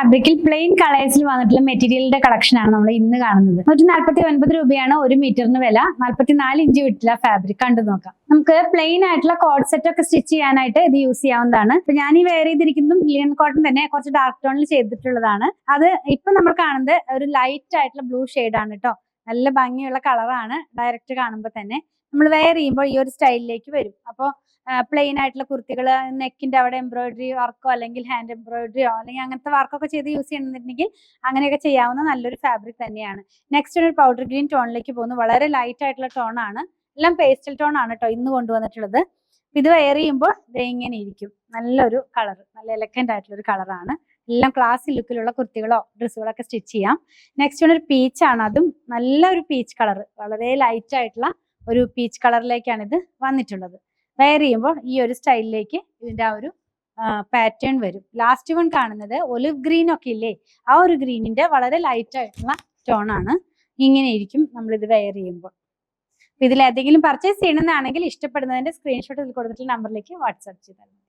ഫാബ്രിക്കിൽ പ്ലെയിൻ കളേഴ്സിൽ വന്നിട്ടുള്ള മെറ്റീരിയലിന്റെ കളക്ഷൻ ആണ് നമ്മൾ ഇന്ന് കാണുന്നത്. 149 രൂപയാണ് ഒരു മീറ്ററിന് വില. 44 ഇഞ്ച് വിട്ടുള്ള ഫാബ്രിക് കണ്ടു നോക്കാം. നമുക്ക് പ്ലെയിൻ ആയിട്ടുള്ള കോഡ് സെറ്റ് ഒക്കെ സ്റ്റിച്ച് ചെയ്യാനായിട്ട് ഇത് യൂസ് ചെയ്യാവുന്നതാണ്. ഇപ്പൊ ഞാൻ ഈ വെയർ ചെയ്തിരിക്കുന്നതും ലിനൻ കോട്ടൺ തന്നെ, കുറച്ച് ഡാർക്ക് ടോണിൽ ചെയ്തിട്ടുള്ളതാണ്. അത് ഇപ്പൊ നമ്മൾ കാണുന്നത് ഒരു ലൈറ്റ് ആയിട്ടുള്ള ബ്ലൂ ഷെയ്ഡ് ആണ് കേട്ടോ. നല്ല ഭംഗിയുള്ള കളറാണ്. ഡയറക്റ്റ് കാണുമ്പോൾ തന്നെ നമ്മൾ വെയർ ചെയ്യുമ്പോൾ ഈ ഒരു സ്റ്റൈലിലേക്ക് വരും. അപ്പോൾ പ്ലെയിൻ ആയിട്ടുള്ള കുർത്തികൾ നെക്കിന്റെ അവിടെ എംബ്രോയിഡറി വർക്കോ അല്ലെങ്കിൽ ഹാൻഡ് എംബ്രോയിഡറിയോ അല്ലെങ്കിൽ അങ്ങനത്തെ വർക്കൊക്കെ ചെയ്ത് യൂസ് ചെയ്യണമെന്നുണ്ടെങ്കിൽ അങ്ങനെയൊക്കെ ചെയ്യാവുന്ന നല്ലൊരു ഫാബ്രിക് തന്നെയാണ്. നെക്സ്റ്റ് ഒരു പൗഡർ ഗ്രീൻ ടോണിലേക്ക് പോകുന്നു. വളരെ ലൈറ്റ് ആയിട്ടുള്ള ടോൺ ആണ്. എല്ലാം പേസ്റ്റൽ ടോൺ ആണ് കേട്ടോ ഇന്ന് കൊണ്ടുവന്നിട്ടുള്ളത്. ഇത് വെയർ ചെയ്യുമ്പോൾ ഇങ്ങനെ ഇരിക്കും. നല്ലൊരു കളർ, നല്ല എലഗന്റ് ആയിട്ടുള്ള ഒരു കളറാണ്. എല്ലാം ക്ലാസ് ലുക്കിലുള്ള കുർത്തികളോ ഡ്രസ്സുകളോ ഒക്കെ സ്റ്റിച്ച് ചെയ്യാം. നെക്സ്റ്റ് ഒരു പീച്ച് ആണ്. അതും നല്ലൊരു പീച്ച് കളർ, വളരെ ലൈറ്റ് ആയിട്ടുള്ള ഒരു പീച്ച് കളറിലേക്കാണ് ഇത് വന്നിട്ടുള്ളത്. വെയർ ചെയ്യുമ്പോൾ ഈ ഒരു സ്റ്റൈലിലേക്ക് ഇതിന്റെ ആ ഒരു പാറ്റേൺ വരും. ലാസ്റ്റ് വൺ കാണുന്നത് ഒലിവ് ഗ്രീൻ ഒക്കെ ഇല്ലേ, ആ ഒരു ഗ്രീനിന്റെ വളരെ ലൈറ്റ് ആയിട്ടുള്ള ടോൺ ആണ്. ഇങ്ങനെ ഇരിക്കും നമ്മൾ ഇത് വെയർ ചെയ്യുമ്പോൾ. ഇതിൽ ഏതെങ്കിലും പർച്ചേസ് ചെയ്യണമെന്നാണെങ്കിൽ ഇഷ്ടപ്പെടുന്നതിന്റെ സ്ക്രീൻഷോട്ട് ഇതിൽ കൊടുത്തിട്ടുള്ള നമ്പറിലേക്ക് വാട്സാപ്പ് ചെയ്താൽ മതി.